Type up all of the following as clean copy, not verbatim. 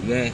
Sige.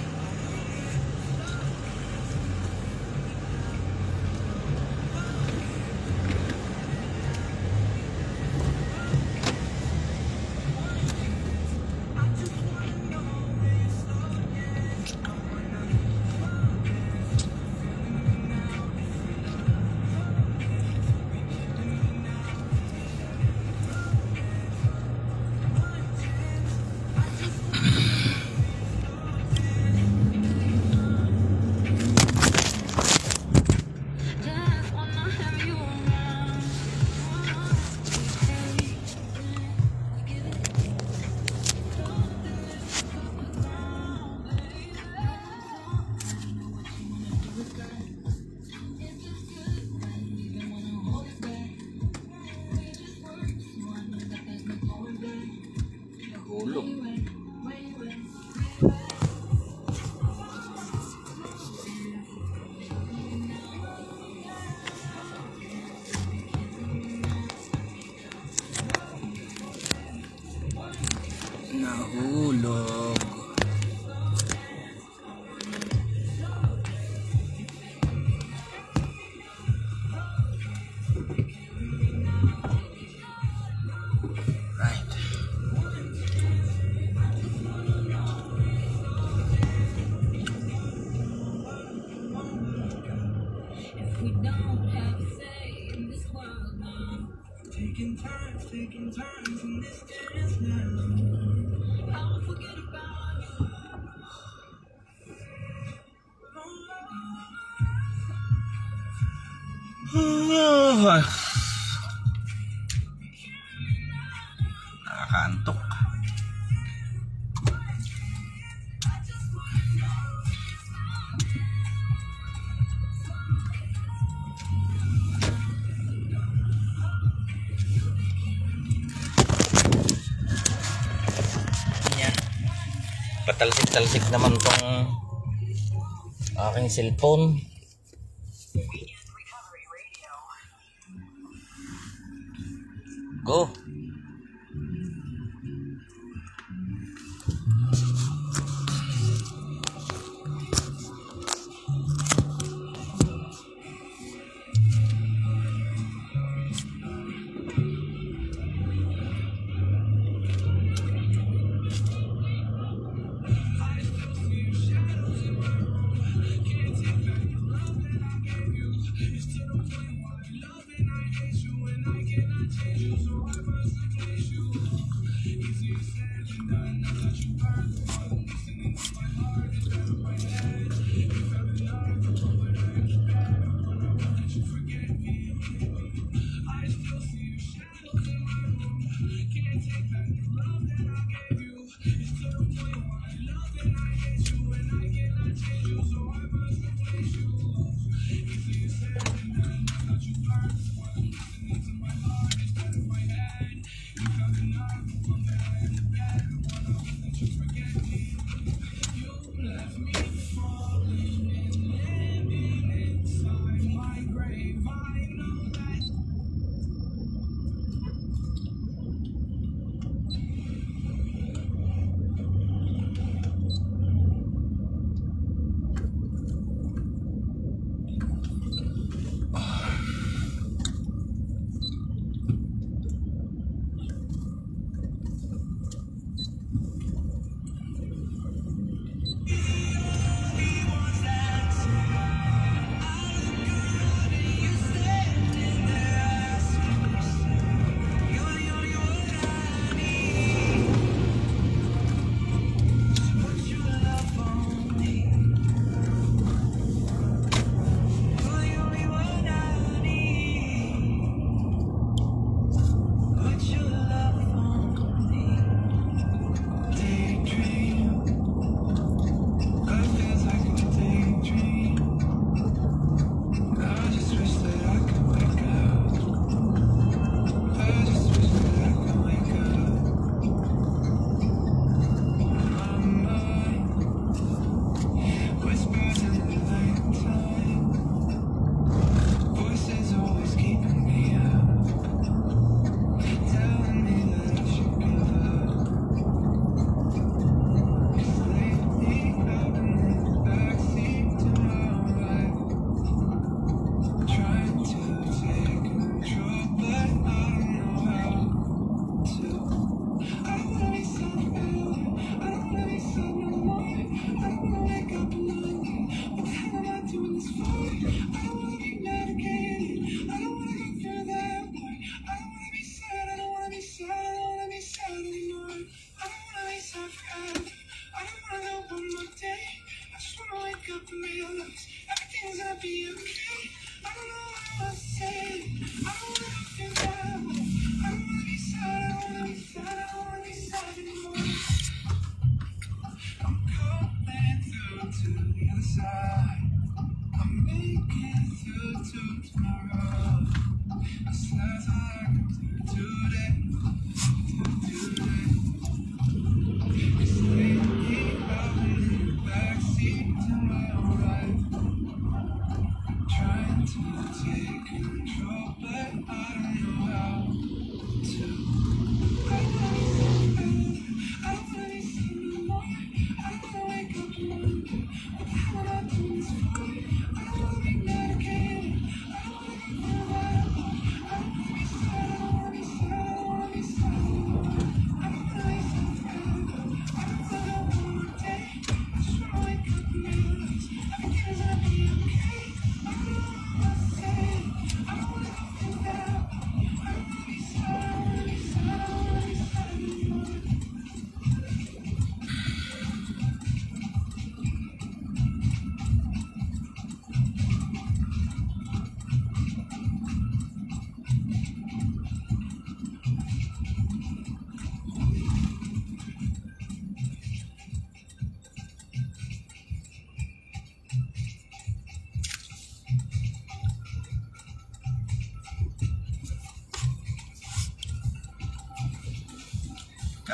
Hulog. Nahulog. Right. We don't have a say in this world now. Taking turns in this dance now. I won't forget about you. Nakakantok. Patalsik-talsik naman tong aking cellphone. Go.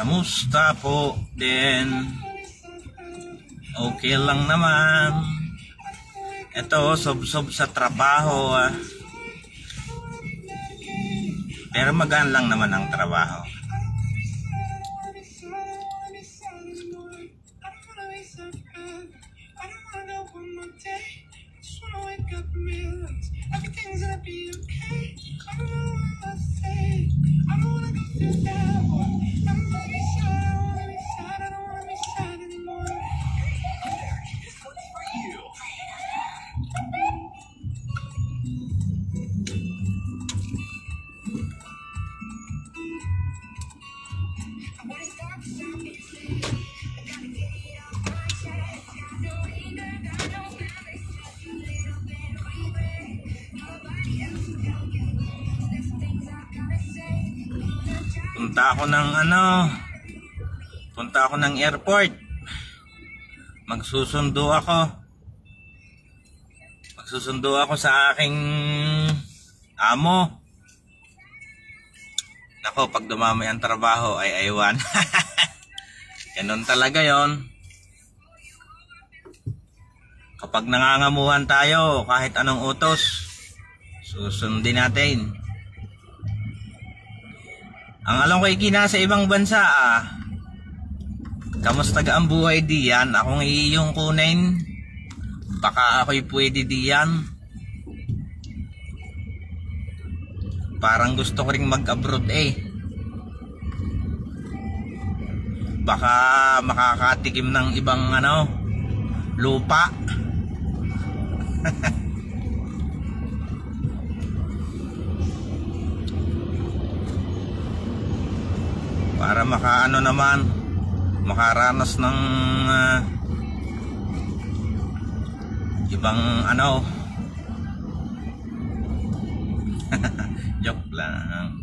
Kamusta po din? Okay lang naman. Ito, sob-sob sa trabaho. Pero magaan lang naman ang trabaho. Punta ako ng airport. Magsusundo ako sa aking amo. Nako, pag dumamay ang trabaho ay aywan. Ganun talaga yon. Kapag nangangamuhan tayo, kahit anong utos, susundin natin. Ang alam ko nasa ibang bansa kamusta ga ang buhay diyan? Akong iyong kunin. Baka ako'y pwede diyan. Parang gusto ko ring mag-abroad Baka makakatikim ng ibang lupa. Para makaranas ng ibang joke lang.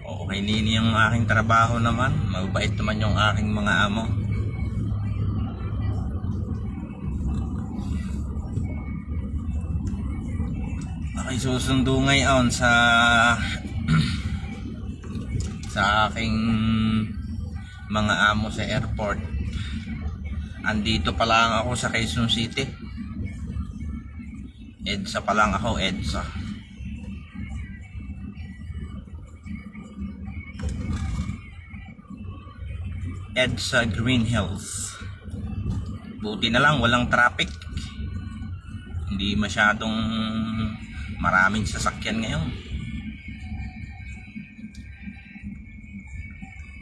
Okay nini yung aking trabaho naman. Mabait naman yung aking mga amo. Okay, susundo ngayon sa aking mga amo sa airport. Andito pa lang ako sa Quezon City. EDSA pa lang ako, EDSA. EDSA Green Hills. Buti na lang walang traffic. Hindi masyadong maraming sasakyan ngayon.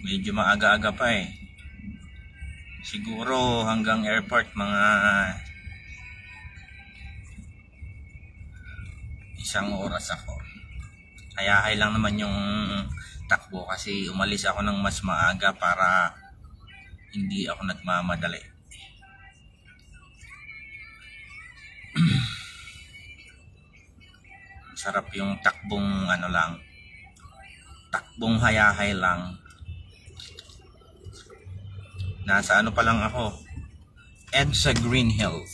Medyo maaga-aga pa Siguro hanggang airport mga 1 oras ako. Hayahay lang naman yung takbo kasi umalis ako ng mas maaga para hindi ako nagmamadali. Sarap yung takbong takbong hayahay lang. Nasa pa lang ako, EDSA Green Hills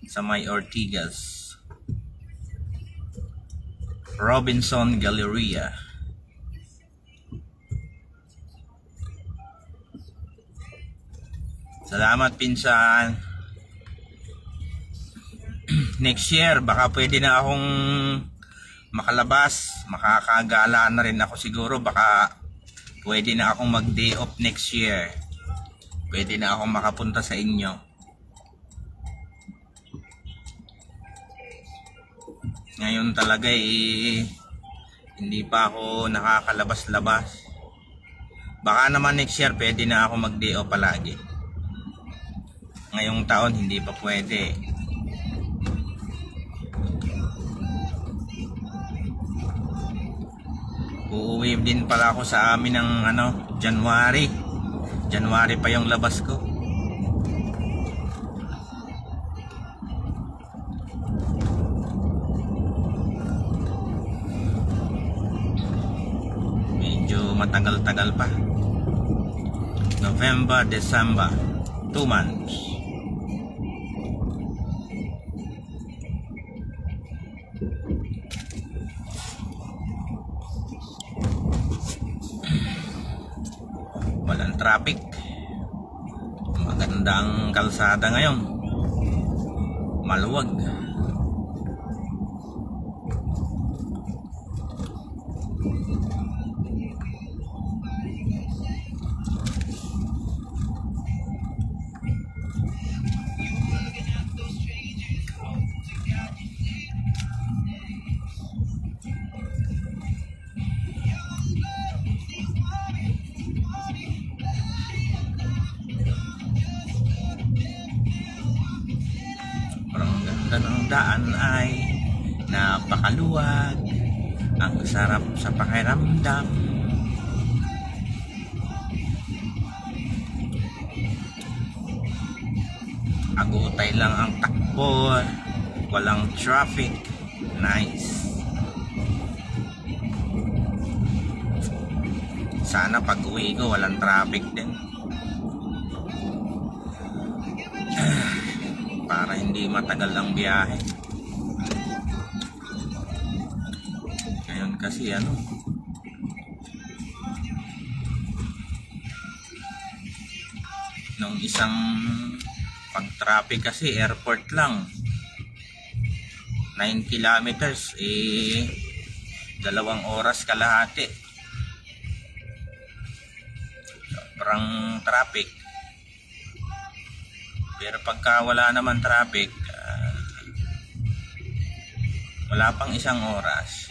sa may Ortigas, Robinson Galleria. Salamat pinsan. Next year baka pwede na akong makalabas, makakagala na rin ako siguro. Baka pwede na akong mag day off next year. Pwede na akong makapunta sa inyo. Ngayon talaga hindi pa ako nakakalabas-labas. Baka naman next year pwede na ako mag-day off palagi. Ngayong taon hindi pa pwede. Uuwi din pala ako sa amin ng January pa yung labas ko. Medyo matagal-tagal pa. November, December, 2 months. walang traffic, magandang kalsada ngayon, maluwag. Ang ganda ng daan ay napakaluwag, ang sarap sa pakiramdam. Agutay lang ang takbo, walang traffic. Nice. Sana pag uwi ko walang traffic din, para hindi matagal ang biyahe. Ngayon kasi nung isang pag-traffic kasi airport lang 9 kilometers 2 oras kalahati. Sobrang traffic. Pero pagka wala naman traffic, wala pang 1 oras.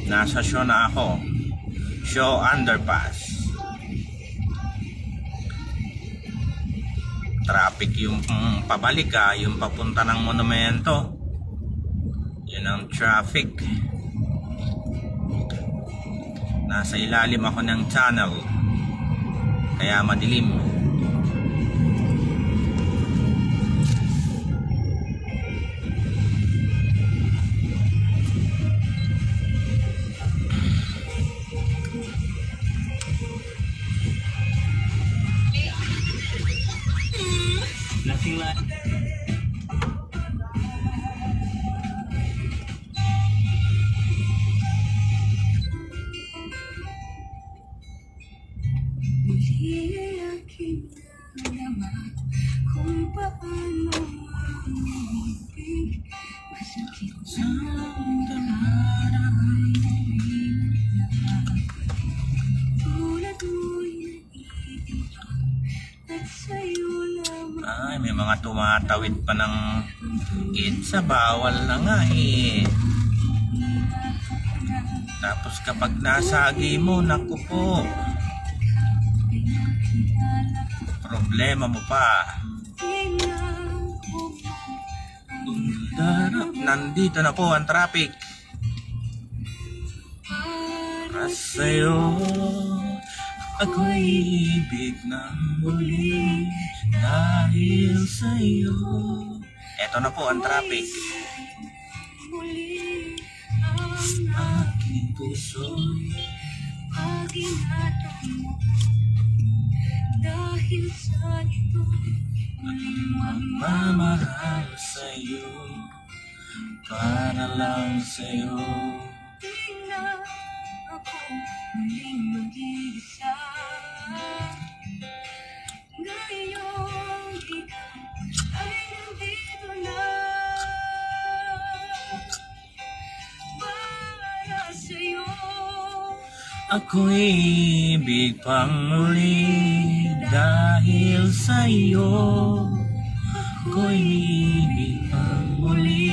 Nasa show na ako. Show underpass. Traffic yung pabalik yung papunta ng monumento. Yun ang traffic. Nasa ilalim ako ng channel, kaya madilim. Nothing like Muli ay aking nalaman kung paano ang ibig. Masakit sa damdamin ay tulad mo'y naiiwan at sa'yo lamang. Ay, may mga tumatawid pa ng EDSA, bawal na nga Tapos kapag nasagi mo, naku po, problema mo pa. Nandito na po ang traffic. Para sa'yo, ako'y ibig ng muli dahil sa'yo. Eto na po ang traffic. Aking puso'y pag-ingatan mo dahil sa ito magmamahal sa'yo, para lang sa'yo. di na ako muling mag-iisa. Ngayong ikaw ay nandito na para sa'yo. Ako'y ibig pang muli dahil sa'yo. Ako'y ibig pang muli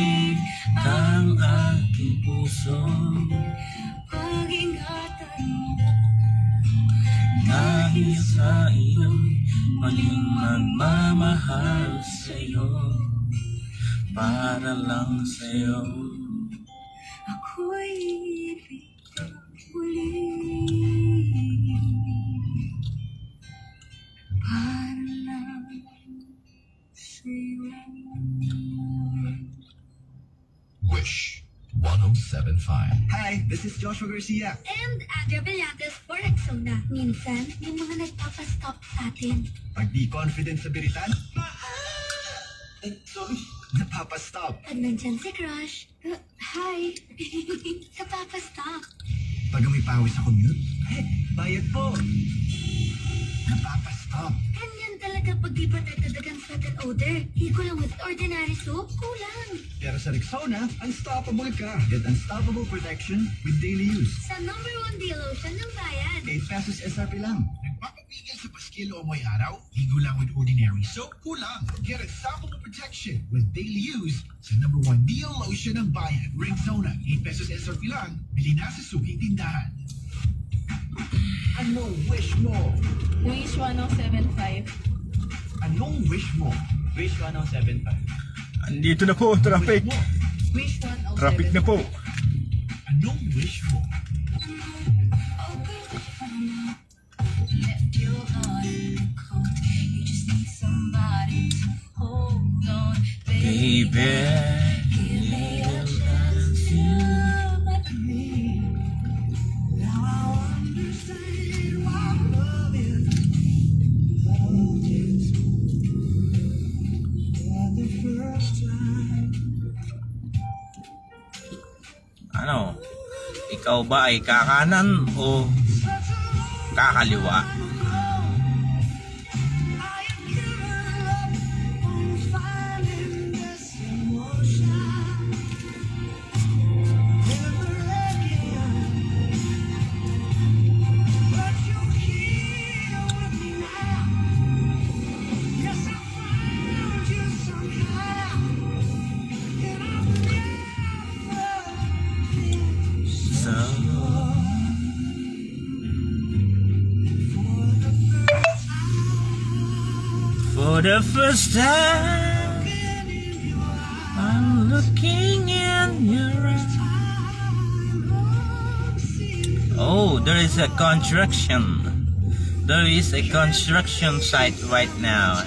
ang aking puso. Pag-ingatan mo Dahil sa iyo, maling magmamahal sa'yo, para lang sa'yo. ako'y ibig muli para lang sa'yo. Wish 100. 1075. Hi, this is Joshua Garcia. And Andrea Villates for Rexona. Minsan, may mga nagpapastop sa atin. Pag di confident sa biritan, sorry, napapastop. Pag nandyan si Crush, hi, napapastop. Pag may pawis sa commute, bayad po. Napapastop. Ganyan talaga pag di protected against sweat and odor. Higo lang with ordinary soap, kulang. Pero sa Rexona, unstoppable ka. Get unstoppable protection with daily use. Sa #1 deal lotion ng bayan. 8 pesos SRP lang. Nagpapapigil sa paskil o amoy araw? Higo lang with ordinary soap? Kulang. Get unstoppable protection with daily use sa #1 deal lotion ng bayan. Rexona, 8 pesos SRP lang. Bili na sa suking tindahan. Anong wish mo? Wish 1075. Anong wish mo? Wish 1075. Andito na po, traffic. Mo? Wish 107. Traffic na po. Anong wish mo? Left your heart cold. You just need somebody to hold on. Baby. Give me a chance to love me. Now I understand why love is. Love is for the first time. Ano? Ikaw ba ay kakanan o kakaliwa? I am giving up on finding this emotion. Never again. But you're here with me now. Yes, I found you somehow. And I've never been So, for the first time, I'm looking in your eyes. Oh, there is a construction. There is a construction site right now.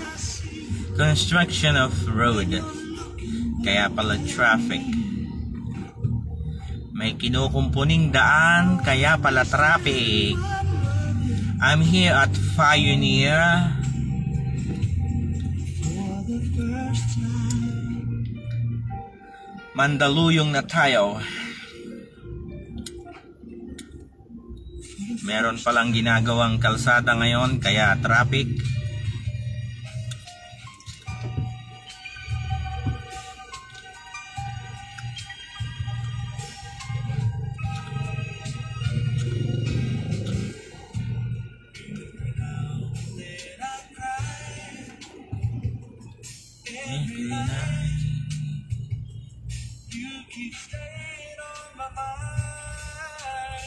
Construction of road. Kaya pala traffic. May kinukumpuning daan, kaya pala traffic. I'm here at Pioneer. Mandaluyong na tayo. Meron palang ginagawang kalsada ngayon, kaya traffic.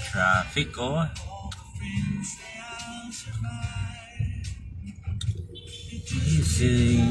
Traffic, oh. Easy.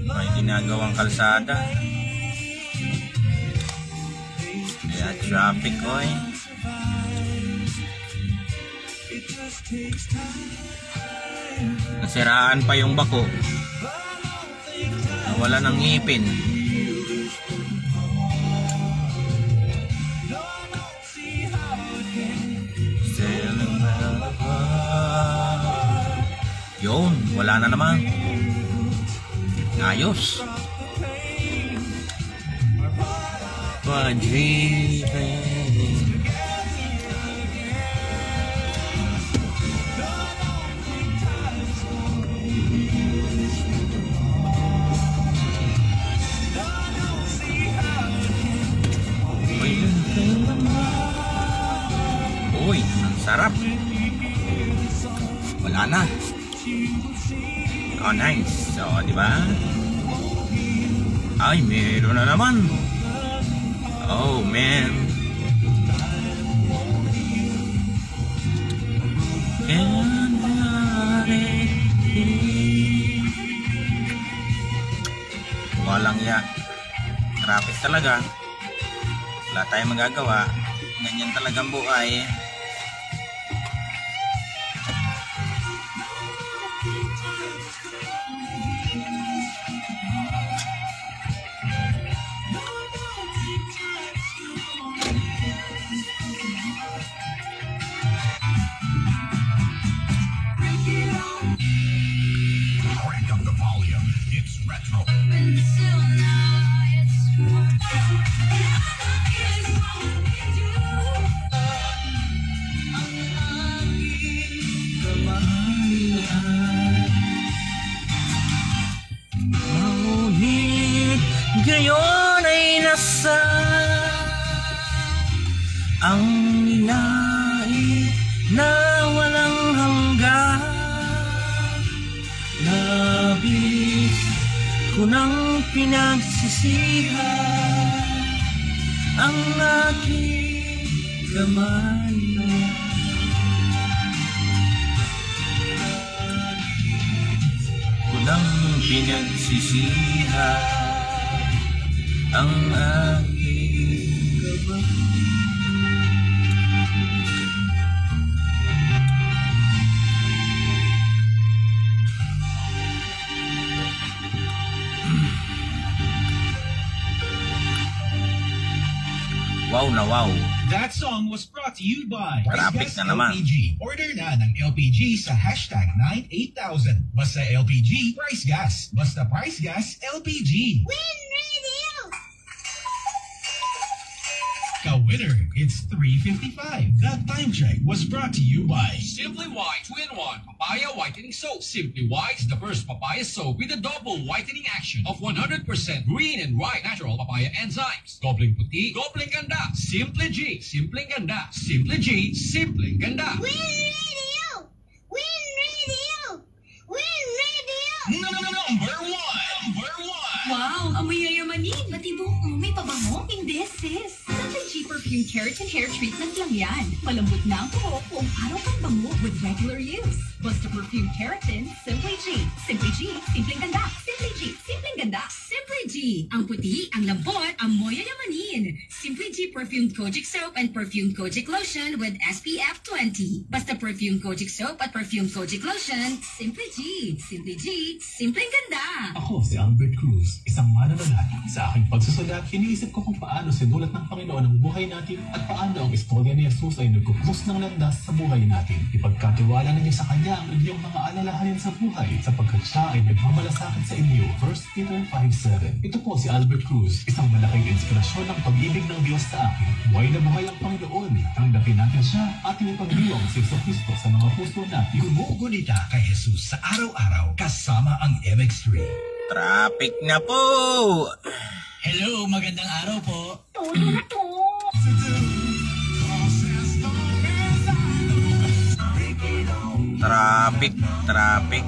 May ginagawang kalsada. Kaya traffic, oy. Nasiraan pa yung bako. Nawala ng ngipin. Yun, wala na naman. Ayos. Uy, ang sarap. Wala na. Oh, nice. So, di ba? Ay, meron na naman. Oh, man. Walang ya. Traffic talaga. Wala tayong magagawa. Ganyan talagang buhay. Crank up the volume. It's retro. Ngunit ngayon ay nasa ang nilait na walang hanggan. Labis ko nang pinagsisihan ang aking kamalian. Ko nang pinagsisihan ang aking kamalian. Wow na wow. That song was brought to you by Traffic Price na Gas naman. LPG. Order na ng LPG sa hashtag 98000. Basta LPG, Price Gas. Basta Price Gas, LPG. Win Radio! Ka-winner, it's 355. That time check was brought to you by Simply White 2-in-1 Papaya Whitening Soap. Simply White is the first papaya soap with a double whitening action of 100% green and white natural papaya enzymes. Gobling puti, gobling ganda. Simply G, simpleng ganda. Simply G, simpleng ganda. Win Radio! Win Radio! Win Radio! Number one! Number one! Wow! Amoy yayamanin! Matibok! May pabango? Hindi, sis! Simply G Perfume Keratin Hair Treatment lang yan. Palambot na ang buhok kung araw kang bango with regular use. Basta Perfume Keratin, Simply G. Simply G, simpleng ganda. Simply G, simpleng ganda. Simply G. Ang puti, ang lambot, amoy yayamanin. Simply G Perfume Kojic Soap and Perfume Kojic Lotion with SPF 20. Basta Perfume Kojic Soap at Perfume Kojic Lotion, Simply G. Simply G, simpleng ganda. Ako si Albert Cruz, isang mananalangin. Sa aking pagsusulat, iniisip ko kung paano sinulat ng Panginoon ang buhay natin at paano ang istorya ni Jesus ay nagkukrus ng landas sa buhay natin. Ipagkatiwala ninyo sa Kanya ang inyong mga alalahanin sa buhay sapagkat siya ay nagmamalasakit sa inyo. 1 Peter 5:7. Ito po si Albert Cruz, isang malaking inspirasyon ng pag-ibig ng Diyos sa akin. Buhay na buhay ang Panginoon. Tanggapin natin siya at ipagdiwang si Jesucristo sa mga puso natin. Gumugunita kay Jesus sa araw-araw kasama ang MX3. Traffic na po. Hello, magandang araw po. Traffic.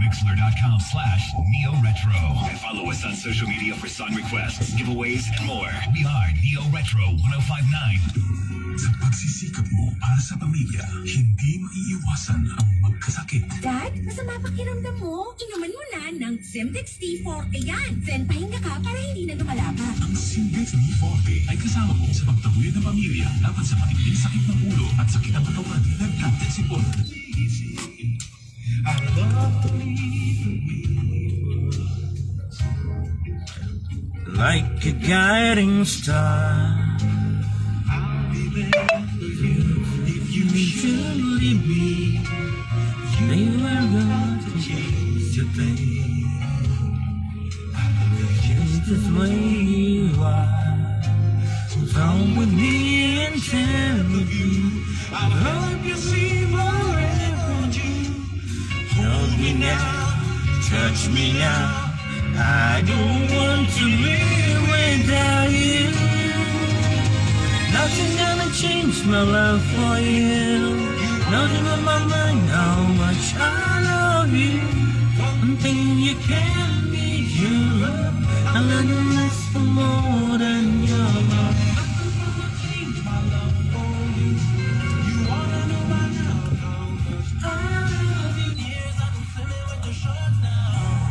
MixLR.com/NeoRetro. And follow us on social media for song requests, giveaways, and more. We are Neo Retro 1059. Sa pagsisikap mo para sa pamilya, hindi maiiwasan ang magkasakit. Dad, masama pakiramdam mo? Inuman mo na ng Simtex T4 yan. Then pahinga ka para hindi na lumalapa. Symbix B40 ay kasama po sa pagtaguyod ng pamilya laban sa matinding sakit ng ulo at sakit ng katawan, nagkat at sipon. Like a guiding star, I'll be there for you if you truly be. they were going to change your thing. Just the way you are, so come with me and tell you. I hope you see forever you. Hold me now, touch me now. I don't want to live without you. Nothing's gonna change my love for you. Nothing on my mind how much I love you. One thing you can't be true. I love you less for more than your love. Nothing's gonna change my love for you. You wanna know by now how much I love you. Years I can feel it with your shorts now.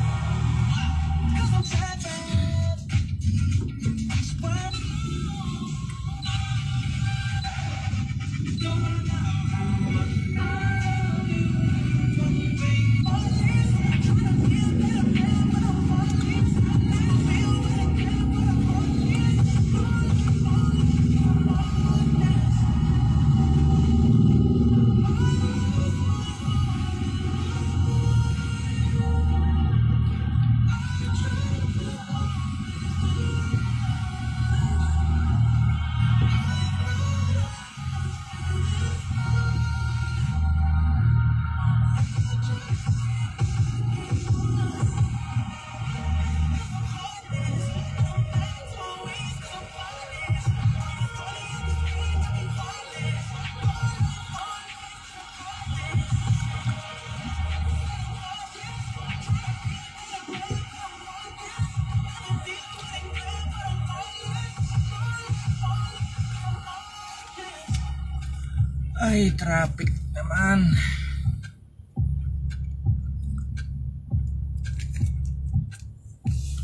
Ay, traffic naman.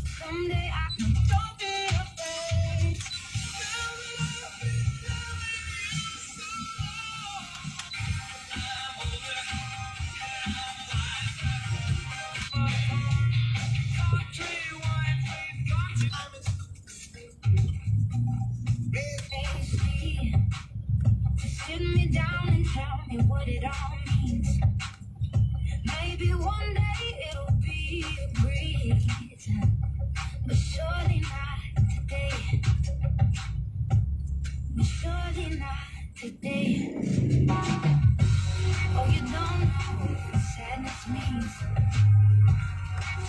Someday I can don't be afraid. Sit me down and tell me what it all means. Maybe one day it'll be a breeze, but surely not today. But surely not today. Oh, you don't know what sadness means.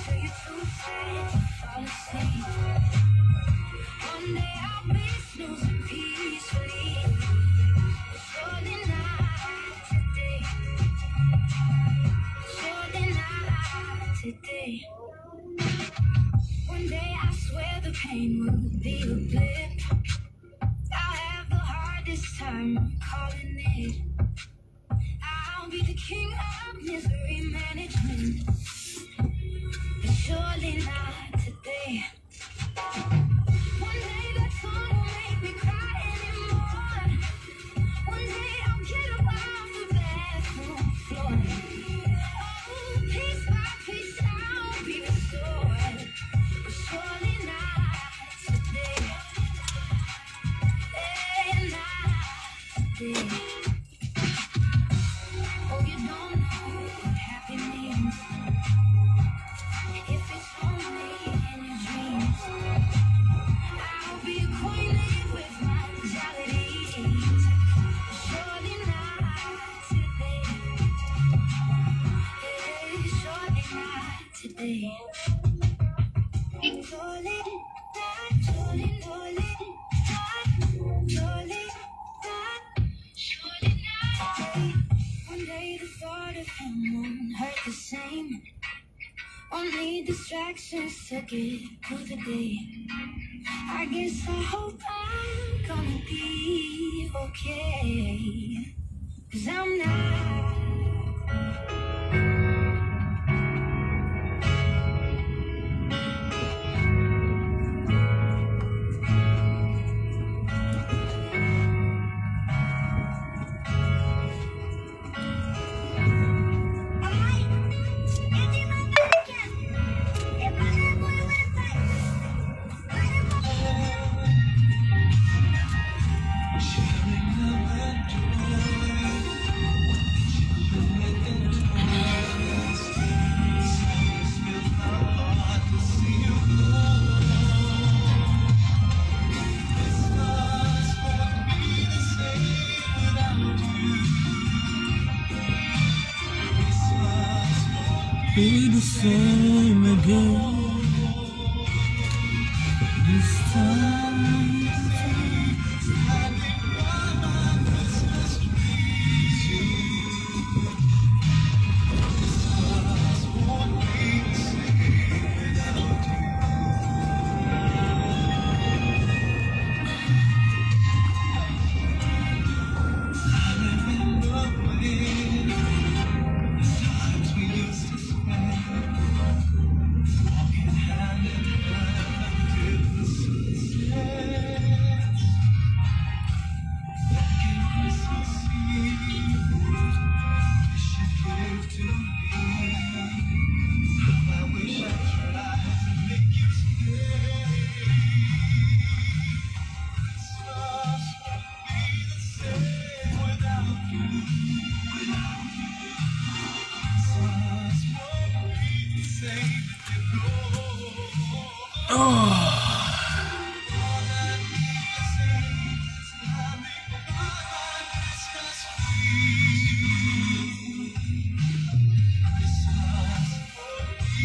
So you're too sad to fall asleep. One day I'll be snoozing peacefully. Surely not today. Surely not today. One day I swear the pain will be a blip. I'll have the hardest time calling it. I'll be the king of misery management. But surely not today. One day that song will make me cry anymore. One day I'll get up off the bathroom floor. Oh, piece by piece I'll be restored. But surely not today. Not today. Oh, you don't know what happy means. If it's only in your dreams. I'll be acquainted with my realities. Surely not today. Surely not today. Surely not, surely not today. One day the thought of him won't hurt the same. Only distractions to get through the day. I guess I hope I'm gonna be okay. 'Cause I'm not. the same again. This time.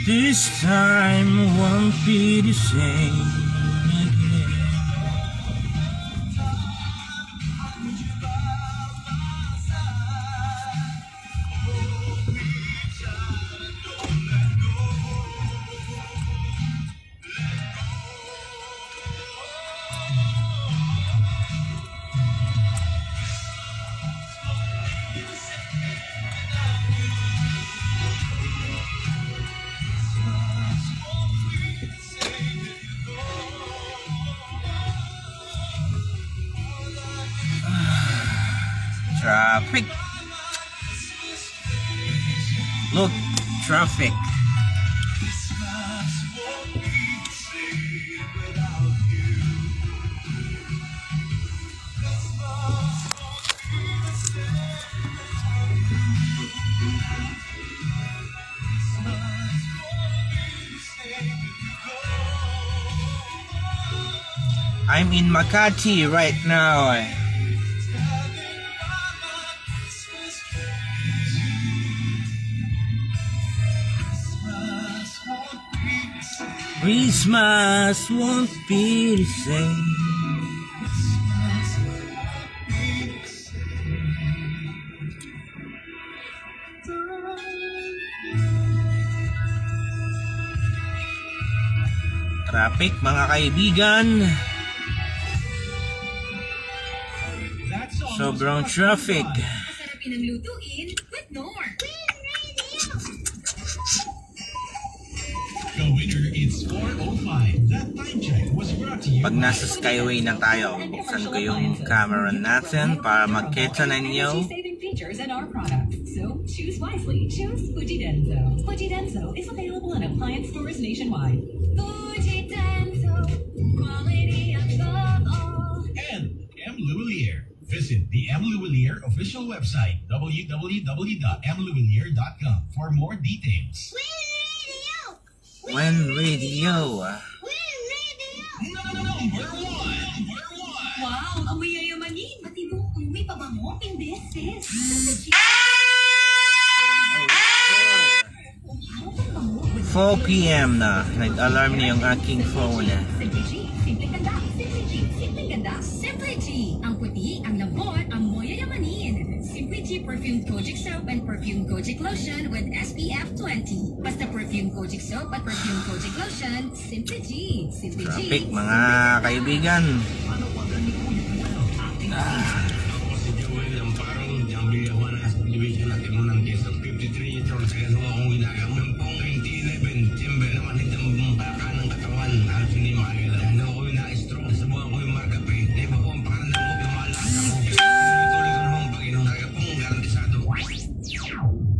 This time won't be the same again. Traffic. Look, traffic. I'm in Makati right now. Christmas won't be the same. Traffic, mga kaibigan. Sobrang traffic. Masarapin ang lutuin with Knorr. The winner is 405. That time check was brought to you. Pag nasa Skyway na tayo, buksan ko yung camera natin para makita ninyo. Saving features in our products. So choose wisely. Choose Fujidenso. Fujidenso is available in appliance stores nationwide. Fujidenso, quality above all. And M. Louvellier. Visit the M. Louvellier official website, www.mlouvellier.com, for more details. When radio. Number one. Wow, amoy yayamanin. Pati mo, may pabango? Hindi, sis. 4 p.m. na. Nag-alarm na yung aking phone. Simply G, simple ganda. Simply G, simple ganda. Simply G. Ang puti, ang labor, ang moya yamanin. Simply G Perfume Kojic Soap and Perfume Kojic Lotion with SPF 20. Basta Perfume Kojic Soap at Perfume Kojic Lotion, Simply G. Simply G. Traffic, mga kaibigan.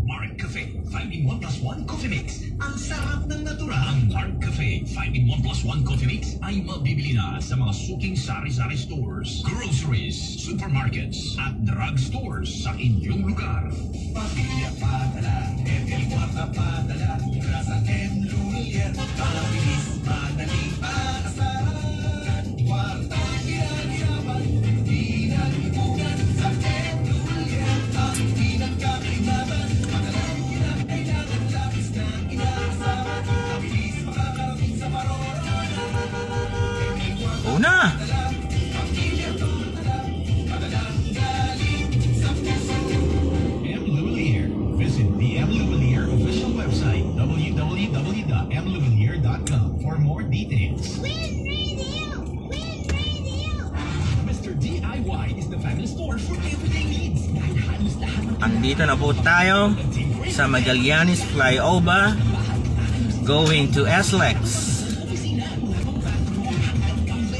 Mark Cafe 5-in-1 plus 1 Coffee Mix. Ang sarap ng natural. Mark Cafe 5-in-1 plus 1 Coffee Mix ay mabibili na sa mga suking sari-sari stores, groceries, supermarkets, at drug stores sa inyong lugar. Pamilya padala, Etel Guarda padala, sa M. Louvellier, mabilis, madaling panasan. Guarda, ginagawa, pinagpunan sa M. Louvellier, ang pinagkakailaban. Kailangan lapis na inaas. Una! M. Lavalier. Visit the M. Lavalier official website, www.mlavalier.com for more details. Mr. DIY is the family store for everyday needs. Andito na po tayo sa Magallanes Flyover going to SLEX.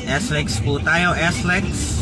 SLEX po tayo, SLEX.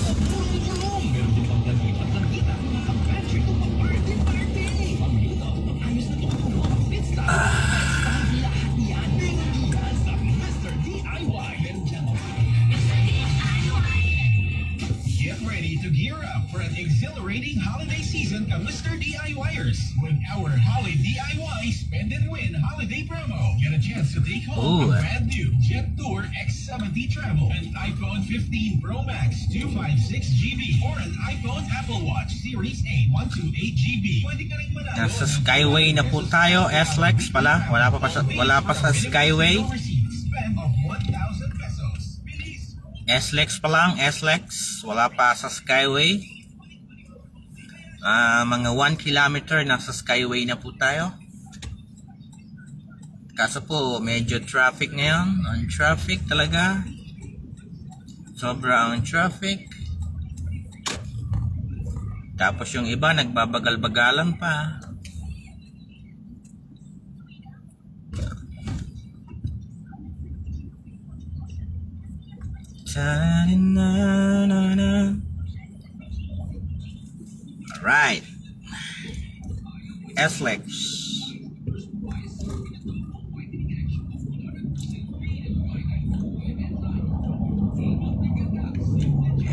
Get ready to gear up for an exhilarating holiday season at Mr. DIYers. With our Holiday DIY Spend and Win holiday promo, get a chance to take home a brand new Jet Tour X70 Travel, an iPhone 15 Pro Max 256GB, or an iPhone Apple Watch Series A 128GB. Pwede ka rin manalo. Nasa Skyway na po tayo, SLEX pala. Wala pa sa Skyway. Spend of 1,000 pesos. Bilis! SLEX pa lang, SLEX. Wala pa sa Skyway. Mga 1 kilometer nasa Skyway na po tayo. Kaso po, medyo traffic ngayon. Ang traffic talaga. Sobra ang traffic. Tapos yung iba, nagbabagal-bagalan pa. Alright. SLEX.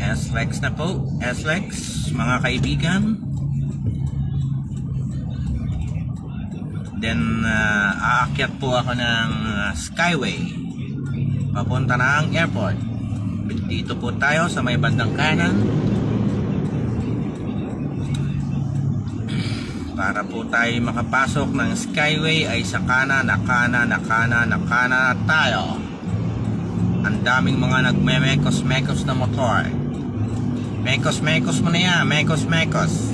SLEX na po. SLEX, mga kaibigan. Then, aakyat po ako ng Skyway. Papunta na ang airport. Dito po tayo sa may bandang kanan. Para po tayo makapasok ng Skyway ay sa kanan na tayo. Ang daming mga nagme-mekos-mekos na motor. Mekos-mekos mo na yan, mekos-mekos.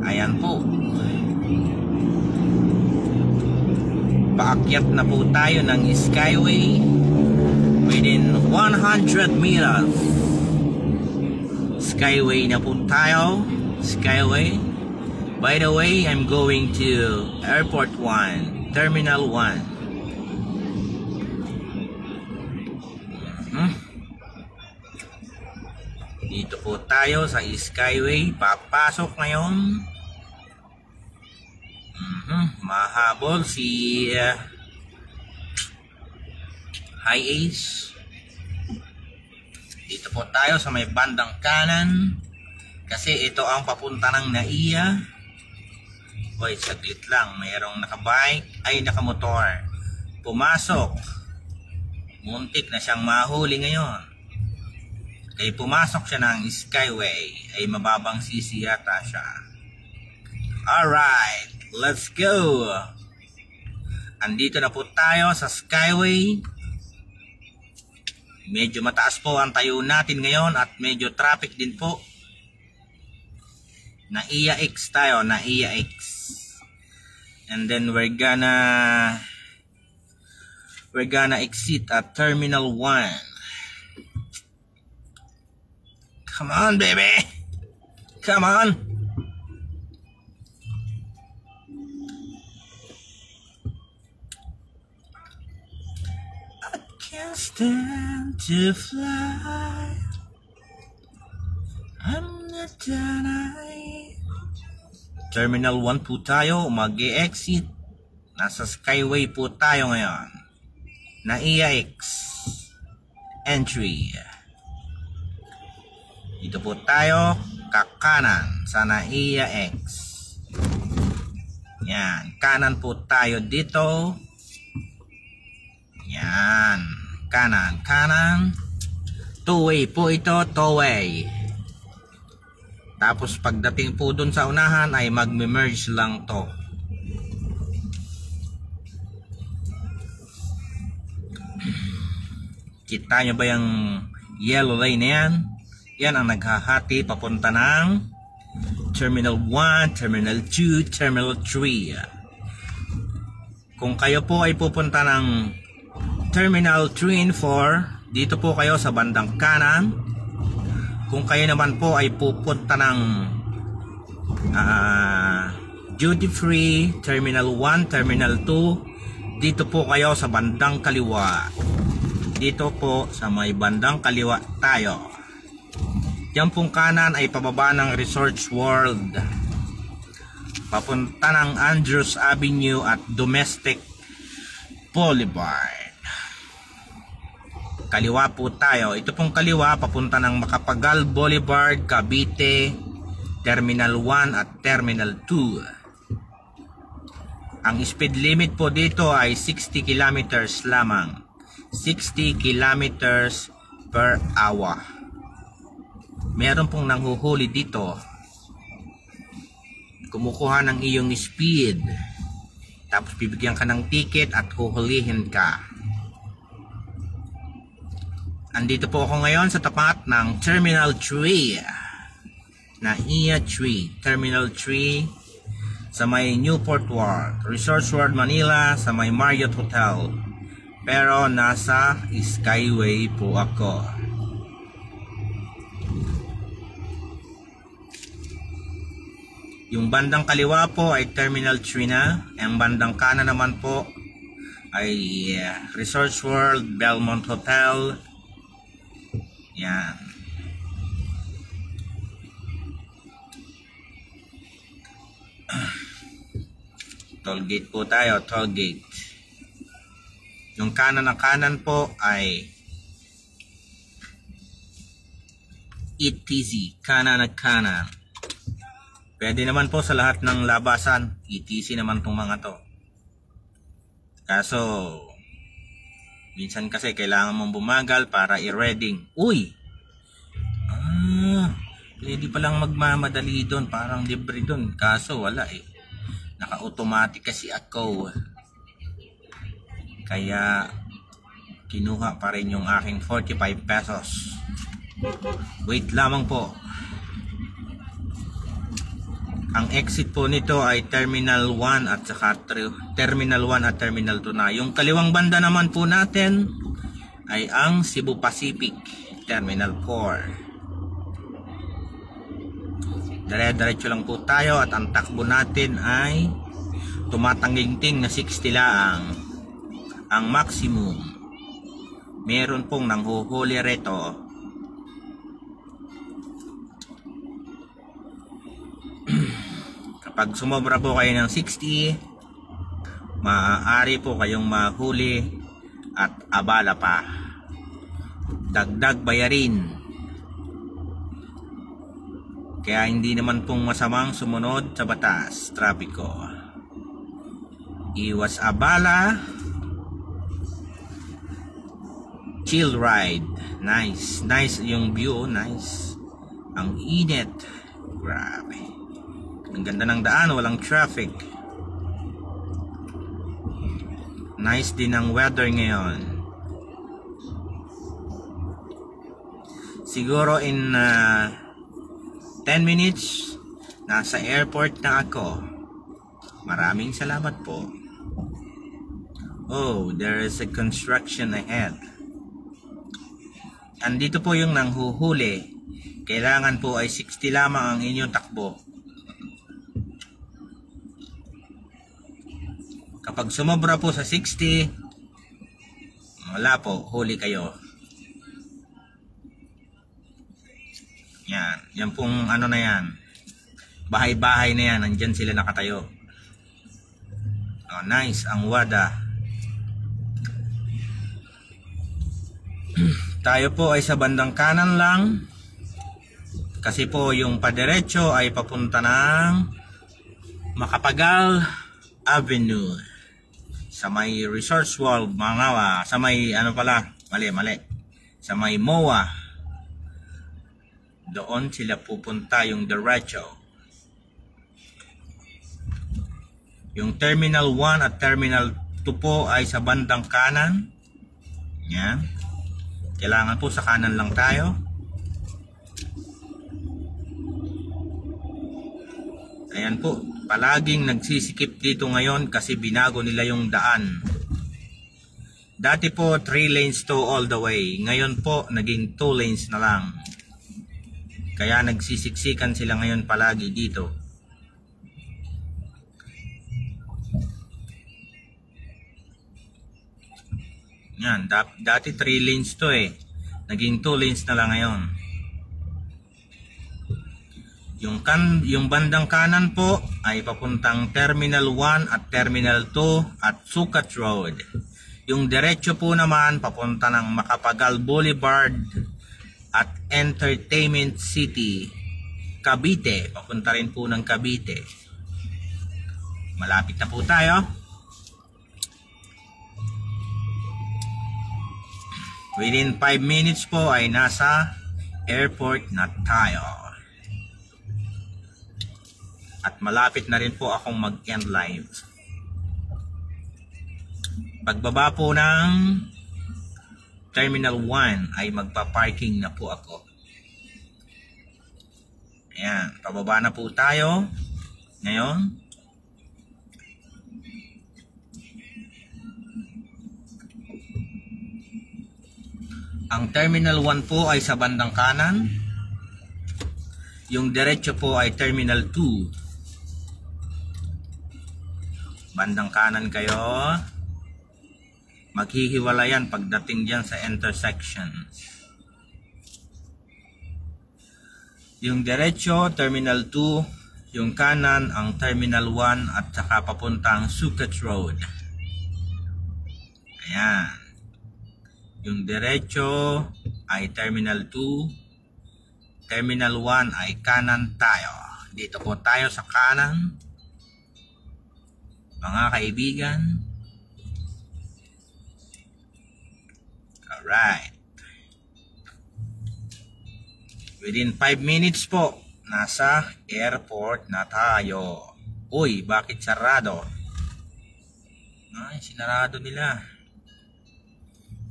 Ayan po. Paakyat na po tayo ng Skyway. Within 100 meters. Skyway na po tayo. Skyway. By the way, I'm going to Airport 1, Terminal 1. Dito po tayo sa Skyway. Papasok ngayon. Mahabol si High Ace. Dito po tayo sa may bandang kanan. Kasi ito ang papunta ng NAIA. Boy, saglit lang. Mayroong nakabike, ay nakamotor. Pumasok. Muntik na siyang mahuli ngayon. Kaya pumasok siya ng Skyway. Ay mababang sisi yata siya. Alright, let's go. Andito na po tayo sa Skyway. Medyo mataas po ang tayo natin ngayon at medyo traffic din po. NAIA X tayo, NAIA X. And then we're gonna exit at Terminal 1. Come on, baby. Come on. I can't stand to fly. I'm not denied. Terminal 1 po tayo, mag-e-exit. Nasa Skyway po tayo ngayon. NAIA X. Entry. Dito po tayo, kakanan sa NAIA X. Yan, kanan po tayo dito. Yan, kanan. Two-way po ito, two-way. Tapos pagdating po dun sa unahan ay magme-merge lang to. Kita nyo ba yung yellow lane na yan? Yan ang naghahati papunta ng Terminal 1, Terminal 2, Terminal 3. Kung kayo po ay pupunta ng Terminal 3 and 4, dito po kayo sa bandang kanan. Kung kayo naman po ay pupunta ng Duty Free, Terminal 1, Terminal 2, dito po kayo sa bandang kaliwa. Dito po sa may bandang kaliwa tayo. Yan pong kanan ay pababa ng Resorts World, papunta ng Andrews Avenue at Domestic Boulevard. Kaliwa po tayo. Ito pong kaliwa papunta ng Macapagal Boulevard, Cavite, Terminal 1 at Terminal 2. Ang speed limit po dito ay 60 kilometers lamang. 60 kilometers per hour. Meron pong nanghuhuli dito. Kumukuha ng iyong speed. Tapos bibigyan ka ng ticket at huhulihin ka. Andito po ako ngayon sa tapat ng Terminal 3. NAIA 3. Terminal 3 sa may Newport World. Resorts World Manila sa may Marriott Hotel. Pero nasa Skyway po ako. Yung bandang kaliwa po ay Terminal 3 na. Ang bandang kanan naman po ay Resorts World, Belmont Hotel. Yan. Tollgate po tayo, tollgate. Yung kanan na kanan po ay ETC, kanan na kanan. Pwede naman po sa lahat ng labasan, ETC naman tong mga to. Kaso, minsan kasi kailangan mong bumagal para i-reading. Uy! Pwede palang magmamadali doon, parang libre doon. Kaso wala eh. Naka-automatic kasi ako. Kaya, kinuha pa rin yung aking 45 pesos. Wait lamang po. Ang exit po nito ay Terminal 1 at saka Terminal 1 at Terminal 2 na. Yung kaliwang banda naman po natin ay ang Cebu Pacific Terminal 4. Dire-diretso lang po tayo at ang takbo natin ay tumatangingting na 60 lang ang maximum. Meron pong nanghuhuli reto. Kapag sumobra po kayo ng 60, maaari po kayong mahuli at abala pa. Dagdag bayarin. Kaya hindi naman pong masamang sumunod sa batas, trapiko. Iwas abala. Chill ride. Nice. Nice yung view. Nice. Ang init. Grabe. Ang ganda ng daan, walang traffic. Nice din ang weather ngayon. Siguro in 10 minutes nasa airport na ako. Maraming salamat po. Oh, there is a construction ahead. Andito po yung nanghuhuli. Kailangan po ay 60 lamang ang inyong takbo. Kapag sumobra po sa 60, wala po, huli kayo. Yan, yan pong ano na yan. Bahay-bahay na yan, nandyan sila nakatayo. Oh, nice, ang WADA. Tayo po ay sa bandang kanan lang. Kasi po yung padiretso ay papunta ng Macapagal Avenue. Sa may Resorts World, Mangawa. Sa may ano pala, mali. Sa may MOA. Doon sila pupunta yung diretso. Yung Terminal 1 at Terminal 2 po ay sa bandang kanan. Yan. Kailangan po sa kanan lang tayo. Ayan po, palaging nagsisikip dito ngayon kasi binago nila yung daan. Dati po 3 lanes to all the way. Ngayon po naging 2 lanes na lang. Kaya nagsisiksikan sila ngayon palagi dito. Yan, dati 3 lanes to eh. Naging 2 lanes na lang ngayon. Yung bandang kanan po ay papuntang Terminal 1 at Terminal 2 at Sukat Road. Yung diretso po naman papunta ng Macapagal Boulevard at Entertainment City, Cavite. Papunta rin po ng Cavite. Malapit na po tayo. Within 5 minutes po ay nasa airport na tayo. At malapit na rin po akong mag-end live. Pagbaba po ng Terminal 1 ay magpa-parking na po ako. Ayan, pababa na po tayo. Ngayon. Ang Terminal 1 po ay sa bandang kanan. Yung diretso po ay Terminal 2. Bandang kanan kayo. Maghihiwalayan pagdating dyan sa intersection. Yung diretso, Terminal 2. Yung kanan, ang Terminal 1 at saka papuntang Sukat Road. Ayan. Yung diretso ay Terminal 2. Terminal 1 ay kanan tayo. Dito po tayo sa kanan. Mga kaibigan. Alright. Within 5 minutes po, nasa airport na tayo. Uy, bakit sarado? Ay, sinarado nila.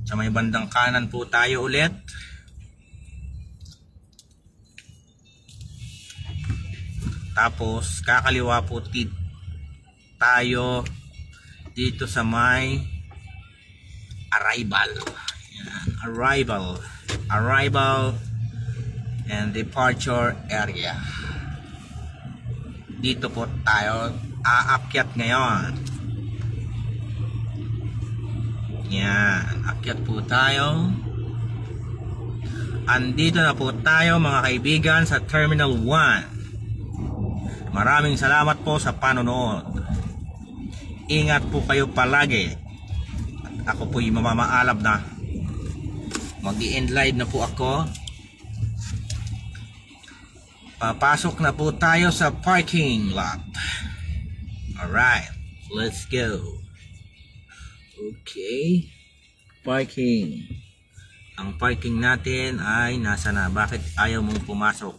Sa may bandang kanan po tayo ulit. Tapos, kakaliwa po tayo dito sa may arrival. Yan, arrival and departure area. Dito po tayo aakyat ngayon. Yan, akyat po tayo. Andito na po tayo mga kaibigan sa Terminal 1. Maraming salamat po sa panonood. Ingat po kayo palagi. At ako po'y mamamaalab na. Mag-i-end live na po ako. Papasok na po tayo sa parking lot. Alright, let's go. Okay. Parking. Ang parking natin ay nasa na? Bakit ayaw mong pumasok?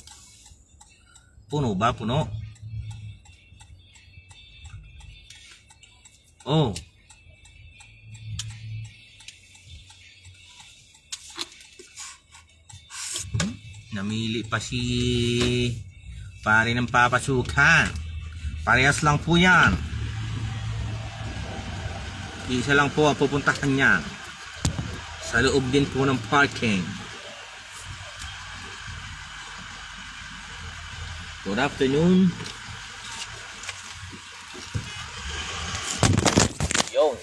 Puno ba? Puno? Oh. Namili pa si pare ng papasukan. Parehas lang po yan. Isa lang po ang pupuntahan niya. Sa loob din po ng parking. Good afternoon. Yun.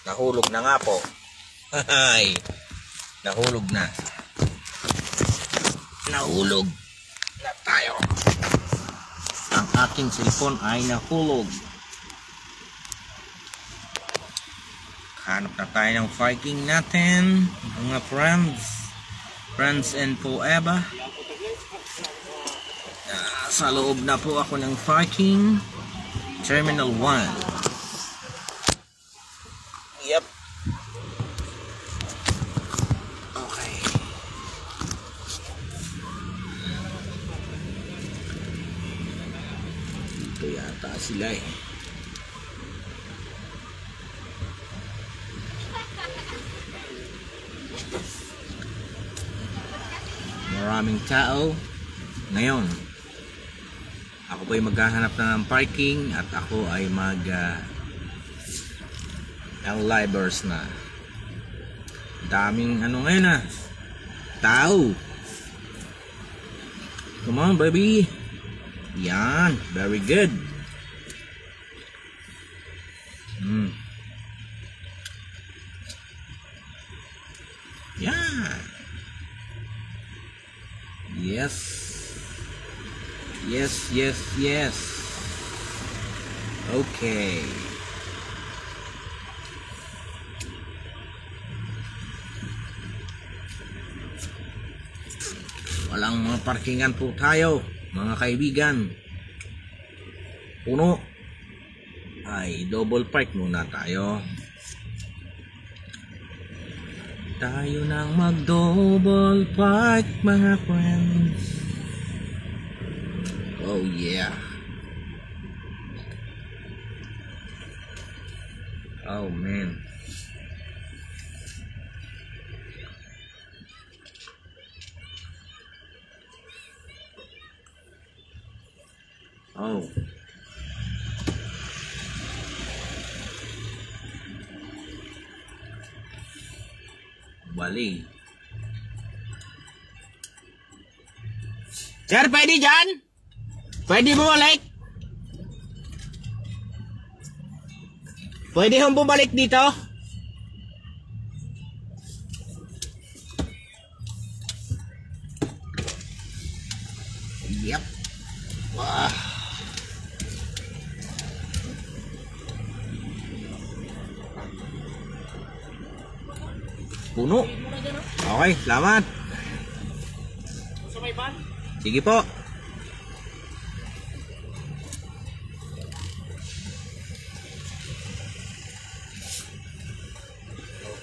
Nahulog na nga po. Ay. Nahulog na. Nahulog na tayo. Ang aking cellphone ay nahulog. Hanap na tayo ng parking natin, mga friends and forever. Sa loob na po ako ng parking, Terminal 1. Yep. Okay. Ito yata sila eh. maraming tao. Ngayon, ako po ay maghahanap na ng parking at ako ay L-livers na. Daming ano ngayon na tao. Come on baby. Yan, very good. Yan. Yes. Okay. Walang mga parkingan po tayo, mga kaibigan. Puno. Ay, double park muna tayo. Tayo nang mag-double park, mga friends. Oh yeah. Oh man. Oh. Bali. Sir, pwede dyan? Pwede bumalik? Pwede hong bumalik dito? Yep. Wah. Puno. Okay, salamat. Sige po.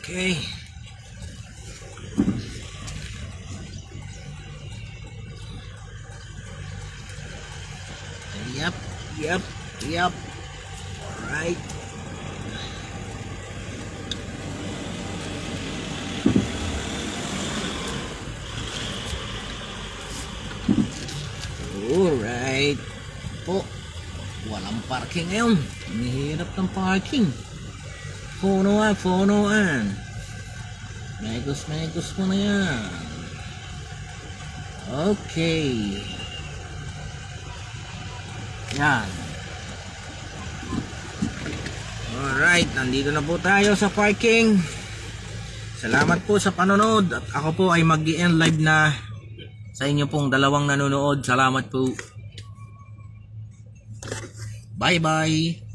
Okay. Yep. All right. Alright po. Walang parking ngayon. Mahirap ng parking. Punuan. Megos mo na yan. Okay. Yan. Alright, nandito na po tayo sa parking. Salamat po sa panonood. At ako po ay mag-i-end live na sa inyo pong dalawang nanonood. Salamat po. Bye-bye.